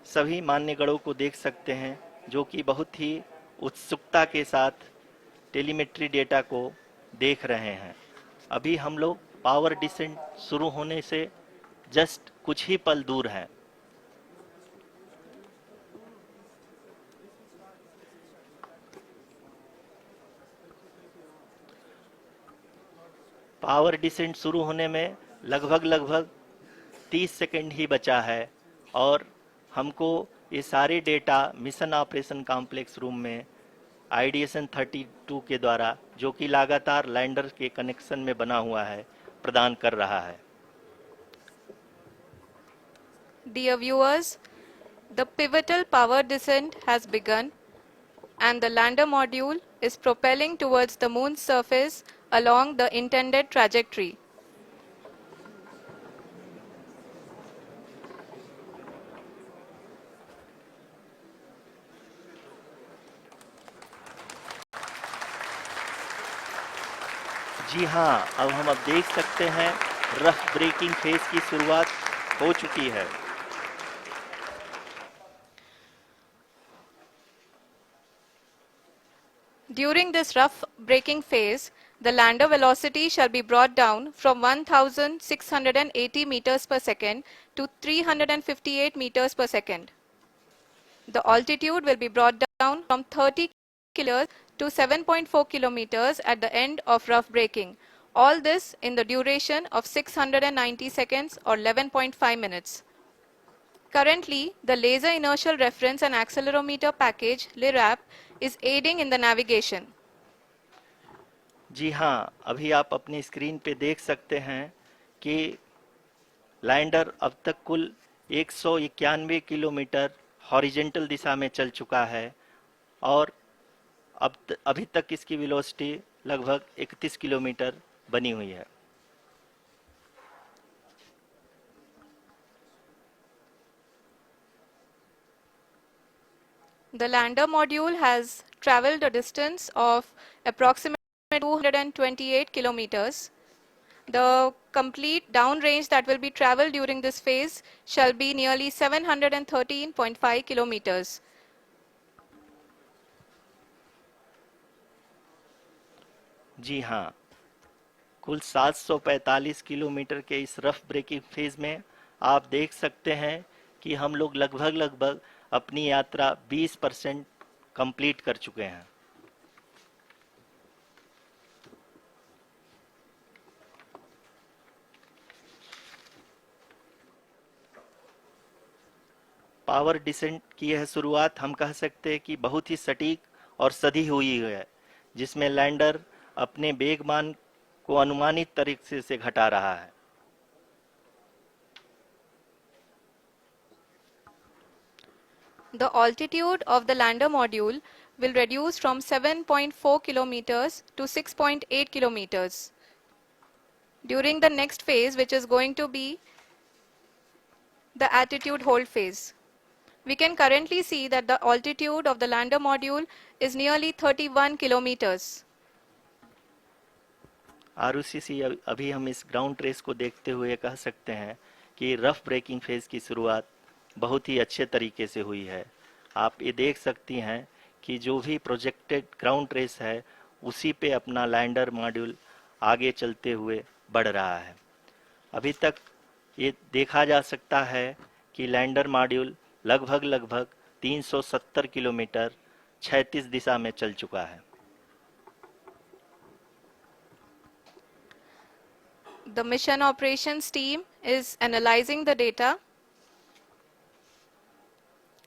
सभी मान्यगणों को देख सकते हैं जो कि बहुत ही उत्सुकता के साथ टेलीमेट्री डेटा को देख रहे हैं। अभी हम लोग पावर डिसेंट शुरू होने से जस्ट कुछ ही पल दूर हैं। पावर डिसेंट शुरू होने में लगभग 30 सेकंड ही बचा है और हमको ये सारे data mission operation complex room में आईडीएसएन 32 के द्वारा, जो कि लगातार लैंडर के कनेक्शन में बना हुआ है, प्रदान कर रहा है। Dear viewers, the pivotal power descent has begun and the lander module is propelling towards the moon's surface along the intended trajectory. जी हाँ, अब देख सकते हैं रफ ब्रेकिंग फेज की शुरुआत हो चुकी है। During this rough braking phase, the lander velocity shall be brought down from 1680 meters per second to 358 meters per second. The altitude will be brought down from 30 kilometers to 7.4 kilometers at the end of rough braking. All this in the duration of 690 seconds or 11.5 minutes. Currently, the Laser Inertial Reference and Accelerometer package (LIRAP) is aiding in the navigation. जी हाँ, अभी आप अपनी screen पे देख सकते हैं कि lander अब तक कुल 191 किलोमीटर हॉरिजेंटल दिशा में चल चुका है और अभी तक इसकी वेलोसिटी लगभग 31 किलोमीटर बनी हुई है। The lander module has traveled a distance of approximately 228 kilometers. The complete downrange that will be traveled during this phase shall be nearly 713.5 kilometers. जी हाँ, कुल 745 किलोमीटर के इस रफ ब्रेकिंग फेज में आप देख सकते हैं कि हम लोग लगभग अपनी यात्रा 20% कंप्लीट कर चुके हैं। पावर डिसेंट की यह शुरुआत हम कह सकते हैं कि बहुत ही सटीक और सधी हुई है, जिसमें लैंडर अपने वेगमान को अनुमानित तरीके से घटा रहा है। The altitude of the lander module will reduce from 7.4 kilometers to 6.8 kilometers. During the next phase, which is going to be the attitude hold phase. We can currently see that the altitude of the lander module is nearly 31 kilometers. Arushi, अभी हम इस ground trace को देखते हुए कह सकते हैं कि रफ ब्रेकिंग फेज की शुरुआत बहुत ही अच्छे तरीके से हुई है। आप ये देख सकती हैं कि जो भी प्रोजेक्टेड ग्राउंड ट्रेस है उसी पे अपना लैंडर मॉड्यूल आगे चलते हुए बढ़ रहा है। अभी तक ये देखा जा सकता है कि लैंडर मॉड्यूल लगभग 370 किलोमीटर क्षैतिज दिशा में चल चुका है। The mission operations team is analyzing the data.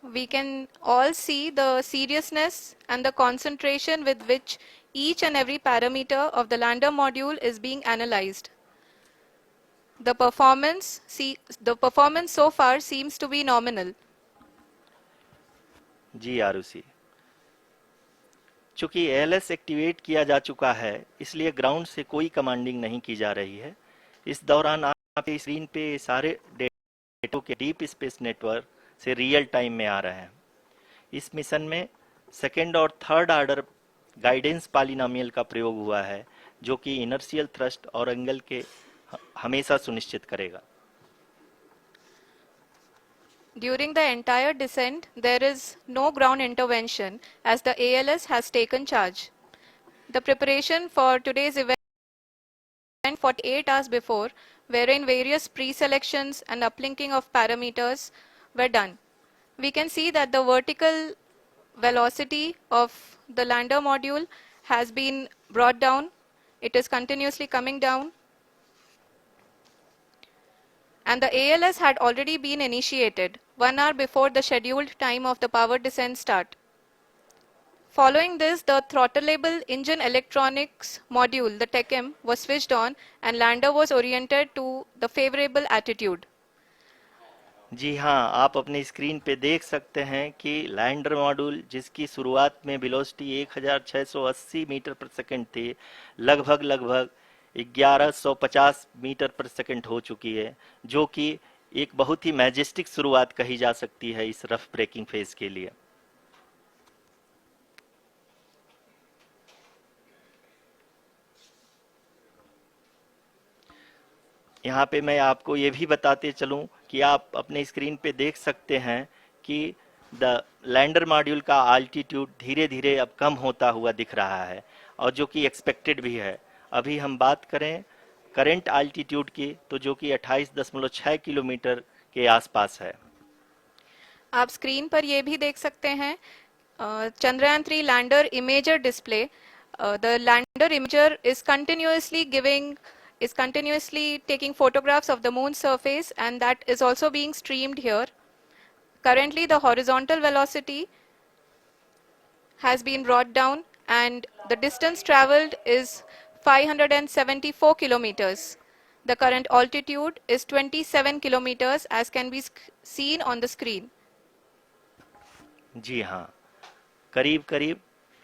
We can all see the seriousness and the concentration with which each and every parameter of the lander module is being analyzed. The performance so far seems to be nominal. जी आरुषि, चूंकि ALS activate किया जा चुका है इसलिए ground से कोई commanding नहीं की जा रही है। इस दौरान आप स्क्रीन पे सारे डेटा के डीप स्पेस नेटवर्क से रियल टाइम में आ रहे हैं। इस मिशन में सेकेंड और थर्ड ऑर्डर गाइडेंस पॉलिनोमियल का प्रयोग हुआ है, जो कि इनर्शियल थ्रस्ट और एंगल के हमेशा सुनिश्चित करेगा। During the entire descent, there is no ground intervention as the ALS has taken charge. The preparation for today's event 48 hours before, wherein various pre-selections and uplinking of parameters were done. We can see that the vertical velocity of the lander module has been brought down. It is continuously coming down. And the ALS had already been initiated 1 hour before the scheduled time of the power descent start. Following this, the throttleable engine electronics module, the TECM, was switched on and lander was oriented to the favorable attitude. जी हाँ, आप अपनी screen पे देख सकते हैं कि lander module जिसकी शुरुआत में वेलोसिटी 1680 मीटर पर सेकंड थी, लगभग 1150 मीटर पर सेकंड हो चुकी है, जो कि एक बहुत ही मैजेस्टिक शुरुआत कही जा सकती है इस रफ ब्रेकिंग फेज के लिए। यहाँ पे मैं आपको ये भी बताते चलूं कि आप अपने स्क्रीन पे देख सकते हैं कि द लैंडर मॉड्यूल का आल्टीट्यूड धीरे धीरे अब कम होता हुआ दिख रहा है, और जो कि एक्सपेक्टेड भी है। अभी हम बात करें करंट आल्टीट्यूड की, तो जो कि 28.6 किलोमीटर के आसपास है। आप स्क्रीन पर ये भी देख सकते हैं Chandrayaan 3 lander imager display. The lander imager is continuously taking photographs of the moon surface, and that is also being streamed here. Currently the horizontal velocity has been brought down and the distance traveled is 574 kilometers. The current altitude is 27 kilometers as can be seen on the screen. जी हाँ, करीब करीब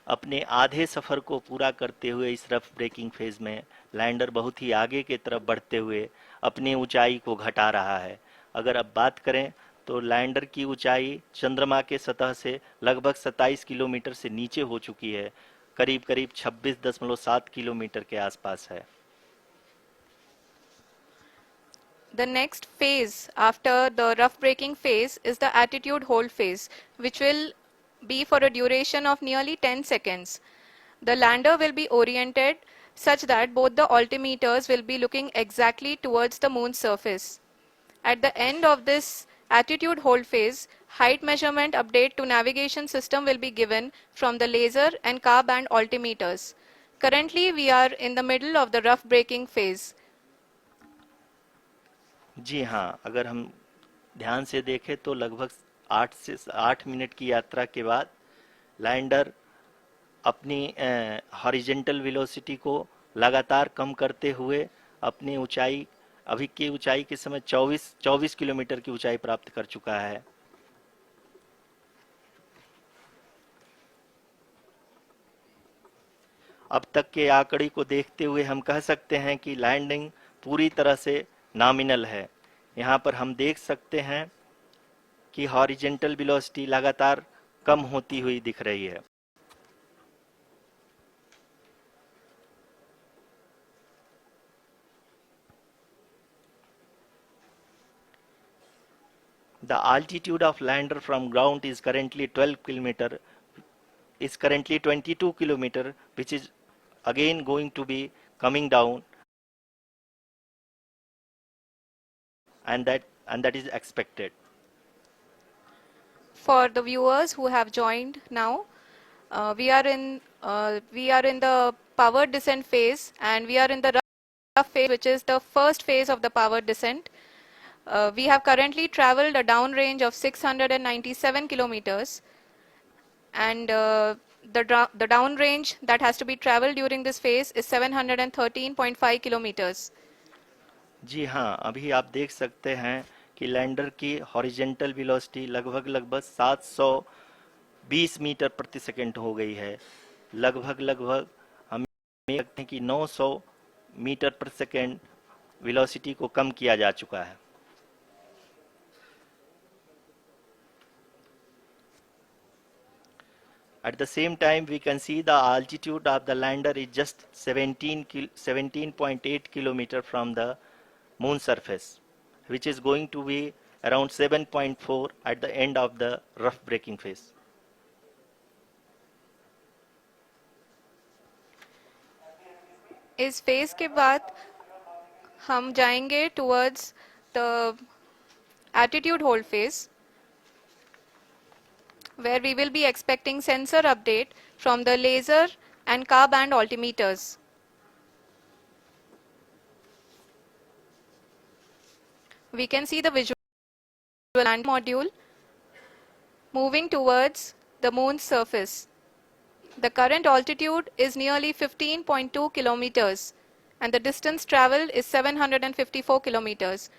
अपने आधे सफ़र को पूरा करते हुए इस रफ ब्रेकिंग फेज में लैंडर बहुत ही आगे की तरफ बढ़ते हुए अपनी ऊंचाई को घटा रहा है। अगर अब बात करें तो लैंडर की ऊंचाई चंद्रमा के सतह से लगभग 27 किलोमीटर से नीचे हो चुकी है, करीब करीब 26.7 किलोमीटर के आसपास है। The next phase after the rough braking phase is the attitude hold phase, which will be for a duration of nearly 10 seconds. The lander will be oriented such that both the altimeters will be looking exactly towards the moon's surface. At the end of this attitude hold phase, height measurement update to navigation system will be given from the laser and car band altimeters. Currently, we are in the middle of the rough braking phase. जी हाँ, अगर हम ध्यान से देखें तो लगभग 8 minute की यात्रा के बाद लैंडर अपनी हॉरिजेंटल वेलोसिटी को लगातार कम करते हुए अपनी ऊंचाई, अभी की ऊंचाई के समय 24 किलोमीटर की ऊंचाई प्राप्त कर चुका है। अब तक के आंकड़े को देखते हुए हम कह सकते हैं कि लैंडिंग पूरी तरह से नॉमिनल है। यहाँ पर हम देख सकते हैं कि हॉरिजेंटल वेलोसिटी लगातार कम होती हुई दिख रही है। The altitude of lander from ground is currently 22 kilometer, which is again going to be coming down, and that is expected. For the viewers who have joined now, we are in the power descent phase, and we are in the rough phase, which is the first phase of the power descent. We have currently traveled a downrange of 697 kilometers, and the downrange that has to be traveled during this phase is 713.5 kilometers. जी हाँ, अभी आप देख सकते हैं कि lander की horizontal velocity लगभग 720 metre प्रति सेकंड हो गई है। लगभग हम देख सकते हैं कि 900 मीटर प्रति सेकंड वेलोसिटी को कम किया जा चुका है। At the same time, we can see the altitude of the lander is just 17.8 kilometer from the moon surface, which is going to be around 7.4 at the end of the rough braking phase. इस phase के बाद हम जाएंगे towards the attitude hold phase, where we will be expecting sensor update from the laser and car band altimeters. We can see the visual land module moving towards the moon's surface. The current altitude is nearly 15.2 kilometers and the distance traveled is 754 kilometers.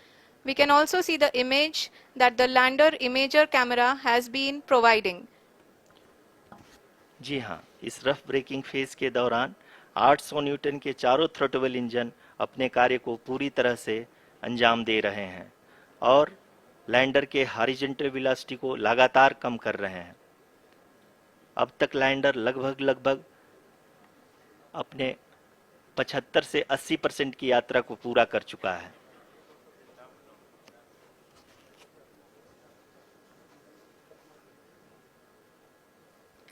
We can also see the image that the lander imager camera has been providing. जी हाँ, इस rough breaking phase के दौरान 800 Newton के चारों throttle engine अपने कार्य को पूरी तरह से अंजाम दे रहे हैं और लैंडर के हॉरिजॉन्टल वेलोसिटी को लगातार कम कर रहे हैं। अब तक लैंडर लगभग अपने 75 से 80% की यात्रा को पूरा कर चुका है।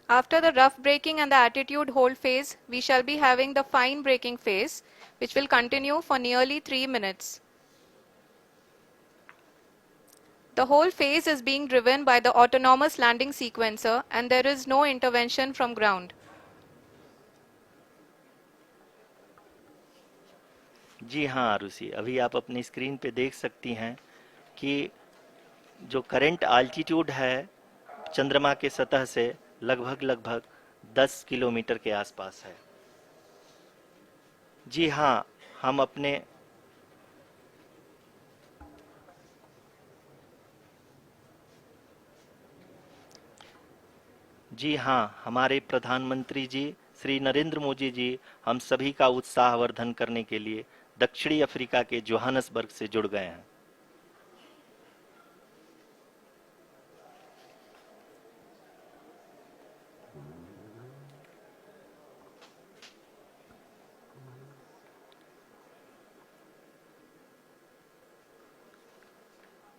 After the rough braking and the attitude hold phase, we shall be having the fine braking phase, which will continue for nearly 3 minutes. The whole phase is being driven by the autonomous landing sequencer and there is no intervention from ground. जी हाँ आरुषि, अभी आप अपनी screen पे देख सकती हैं कि जो करंट आल्टीट्यूड है चंद्रमा के सतह से लगभग 10 किलोमीटर के आसपास है। जी हाँ, हमारे प्रधानमंत्री जी श्री नरेंद्र मोदी जी हम सभी का उत्साहवर्धन करने के लिए दक्षिणी अफ्रीका के जोहानसबर्ग से जुड़ गए हैं।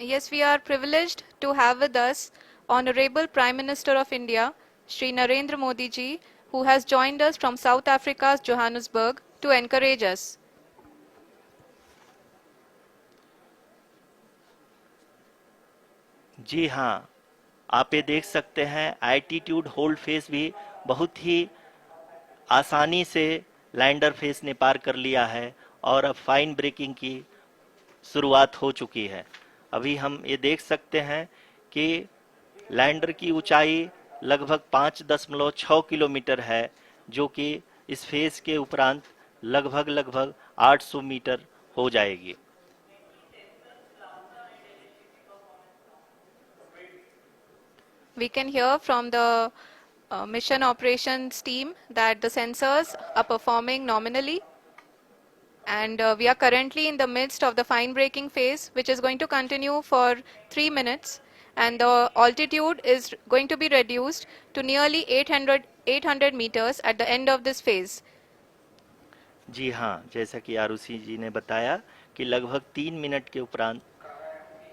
Yes, we are privileged to have with us Honorable Prime Minister of India, Shri Narendra Modi ji, who has joined us from South Africa's Johannesburg to encourage us. जी हाँ, आप ये देख सकते हैं एल्टीट्यूड होल्ड फेज भी बहुत ही आसानी से लैंडर फेज ने पार कर लिया है और अब फाइन ब्रेकिंग की शुरुआत हो चुकी है। अभी हम ये देख सकते हैं कि लैंडर की ऊंचाई लगभग 5.6 किलोमीटर है, जो कि इस फेज के उपरांत लगभग 800 मीटर हो जाएगी। We can hear from the mission operations team that the sensors are performing nominally, and we are currently in the midst of the fine braking phase, which is going to continue for 3 minutes, and the altitude is going to be reduced to nearly 800 meters at the end of this phase. जी हाँ, जैसा कि आरुषि जी ने बताया कि लगभग 3 minute के उपरांत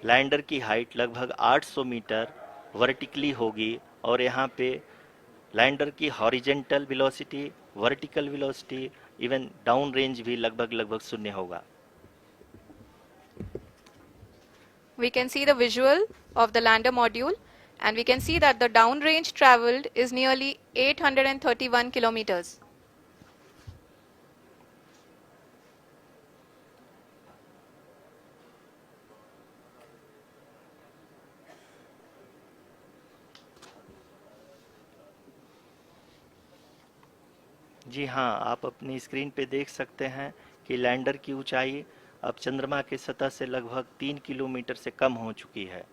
lander की हाइट लगभग 800 मीटर वर्टिकली होगी और यहाँ पे लैंडर की horizontal velocity, vertical velocity, even down range भी लगभग शून्य होगा। We can see the visual of the lander module and we can see that the down range traveled is nearly 831 kilometers. जी हाँ, आप अपनी स्क्रीन पे देख सकते हैं कि लैंडर की ऊंचाई अब चंद्रमा के सतह से लगभग 3 किलोमीटर से कम हो चुकी है।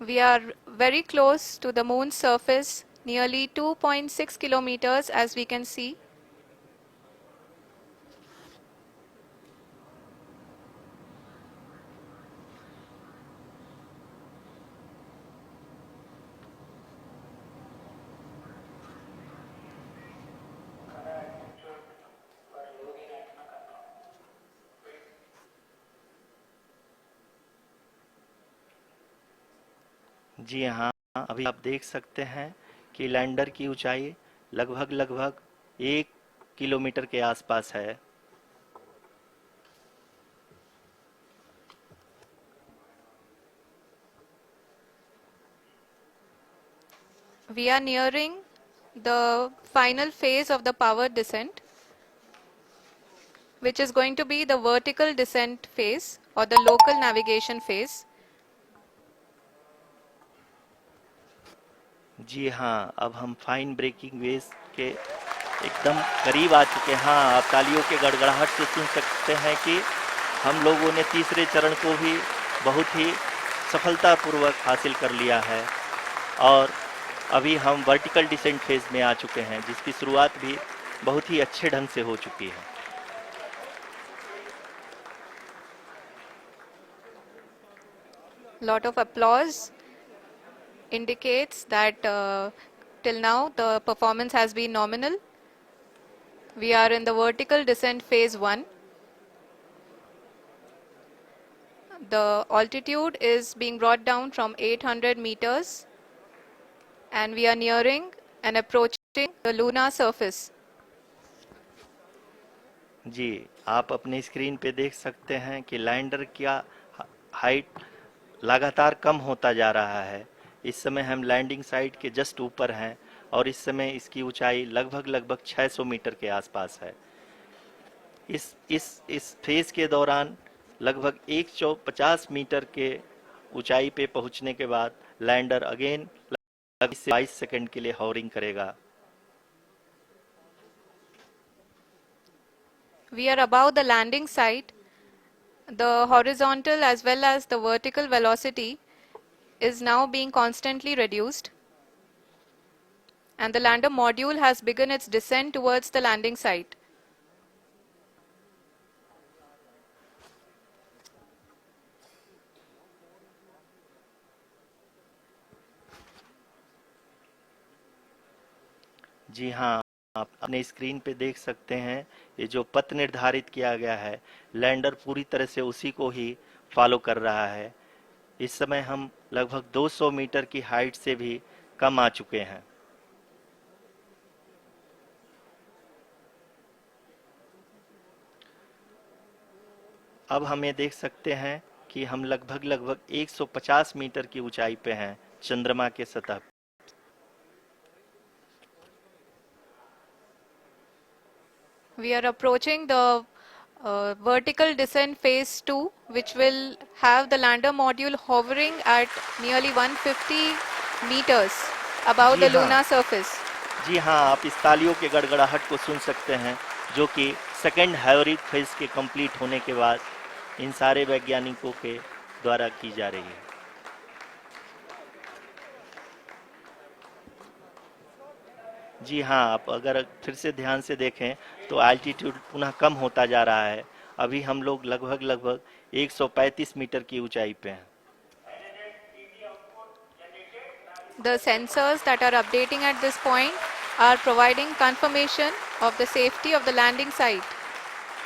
We are very close to the moon's surface, nearly 2.6 kilometers as we can see. जी हाँ, अभी आप देख सकते हैं कि लैंडर की ऊंचाई लगभग लगभग 1 किलोमीटर के आसपास है। We are nearing the final phase of the power descent, which is going to be the vertical descent phase or the local navigation phase. जी हाँ, अब हम फाइन ब्रेकिंग वेव्स के एकदम करीब आ चुके हैं। हाँ, आप तालियों के गड़गड़ाहट से सुन सकते हैं कि हम लोगों ने तीसरे चरण को भी बहुत ही सफलतापूर्वक हासिल कर लिया है और अभी हम वर्टिकल डिसेंट फेज में आ चुके हैं, जिसकी शुरुआत भी बहुत ही अच्छे ढंग से हो चुकी है। Lot of applause indicates that till now the performance has been nominal. We are in the vertical descent phase 1. The altitude is being brought down from 800 meters and we are nearing and approaching the lunar surface. जी, आप अपने screen पे देख सकते हैं कि lander का height लगातार कम होता जा रहा है। इस समय हम लैंडिंग साइट के जस्ट ऊपर हैं और इस समय इसकी ऊंचाई लगभग लगभग 600 मीटर के आसपास है। इस फेज के दौरान लगभग 150 मीटर के ऊंचाई पे पहुंचने के बाद लैंडर अगेन 20 से 22 सेकंड के लिए हॉवरिंग करेगा। We are above the landing site. The horizontal as well as the vertical velocity is now being constantly reduced. And the lander module has begun its descent towards the landing site. जी हाँ, आप अपने screen पे देख सकते हैं ये जो पथ निर्धारित किया गया है, लैंडर पूरी तरह से उसी को ही फॉलो कर रहा है। इस समय हम लगभग 200 मीटर की हाइट से भी कम आ चुके हैं। अब हम ये देख सकते हैं कि हम लगभग लगभग 150 मीटर की ऊंचाई पे हैं चंद्रमा के सतह पे। We are approaching the vertical descent phase 2, which will have the lander module hovering at nearly 150 meters above ji the हाँ, lunar surface. जी हाँ, आप इस तालियों के गड़गड़ाहट को सुन सकते हैं, जो कि सेकेंड हैवरिक फेज के कंप्लीट होने के बाद इन सारे वैज्ञानिकों के द्वारा की जा रही है। जी हाँ, आप अगर फिर से ध्यान से देखें तो एल्टीट्यूड पुनः कम होता जा रहा है। अभी हम लोग लगभग लगभग 135 मीटर की ऊंचाई पे हैं। The sensors that are updating at this point are providing confirmation of the safety of the landing site.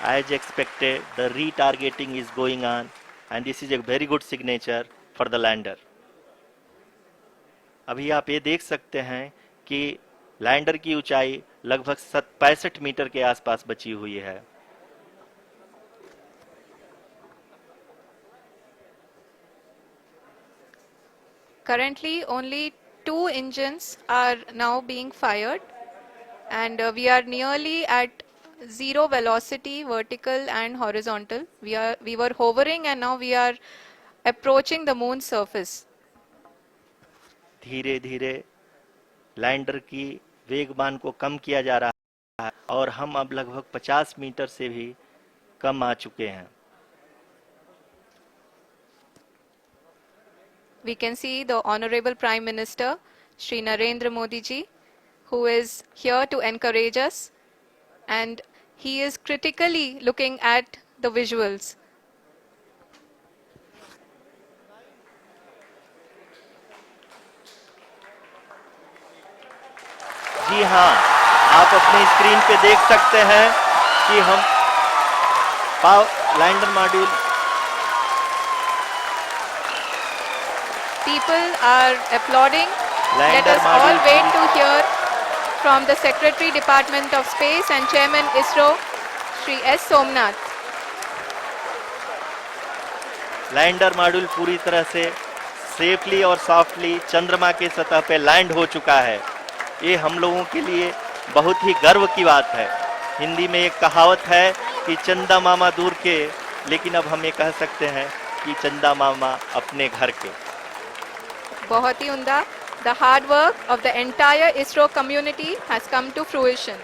As expected, the retargeting is going on and this is a very good signature for the lander. अभी आप ये देख सकते हैं कि lander की ऊंचाई लगभग 65 मीटर के आसपास बची हुई है। Currently, only 2 engines are now being fired, and we are nearly at zero velocity, vertical and horizontal. We were hovering, and now we are approaching the moon's surface. धीरे धीरे लैंडर की वेगमान को कम किया जा रहा है और हम अब लगभग 50 मीटर से भी कम आ चुके हैं। We can see the Honorable Prime Minister, Shri Narendra Modi ji, who is here to encourage us, and he is critically looking at the visuals. जी हाँ, आप अपने स्क्रीन पे देख सकते हैं कि हम lander module People are applauding. Let Lander us all module wait to hear from the Secretary Department of Space and Chairman ISRO, Shri S. Somnath. Lander module पूरी तरह से सेफली और सॉफ्टली चंद्रमा के सतह पे लैंड हो चुका है। ये हम लोगों के लिए बहुत ही गर्व की बात है। हिंदी में एक कहावत है कि चंदा मामा दूर के, लेकिन अब हम ये कह सकते हैं कि चंदा मामा अपने घर के। बहुत ही उम्दा। The hard work of the entire ISRO community has come to fruition.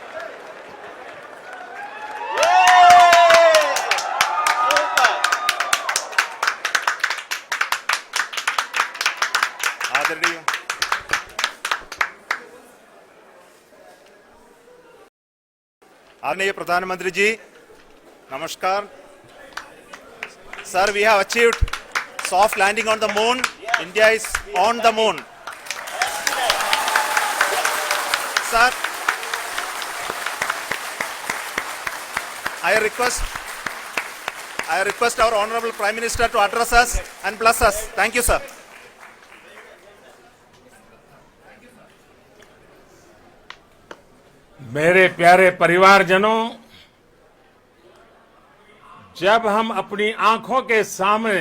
आदरणीय आदरणीय प्रधानमंत्री जी, नमस्कार। Sir, we have achieved soft landing on the moon. India is on the moon. Sir, I request our Honorable Prime Minister to address us and bless us. Thank you, sir. मेरे प्यारे परिवारजनों, जब हम अपनी आंखों के सामने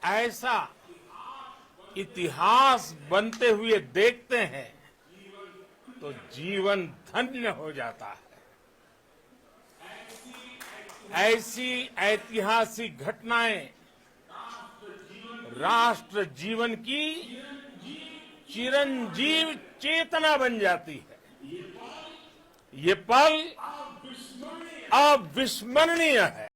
ऐसा इतिहास बनते हुए देखते हैं तो जीवन धन्य हो जाता है। ऐसी ऐतिहासिक घटनाएं राष्ट्र जीवन की चिरंजीव चेतना बन जाती है। ये पल अविस्मरणीय है।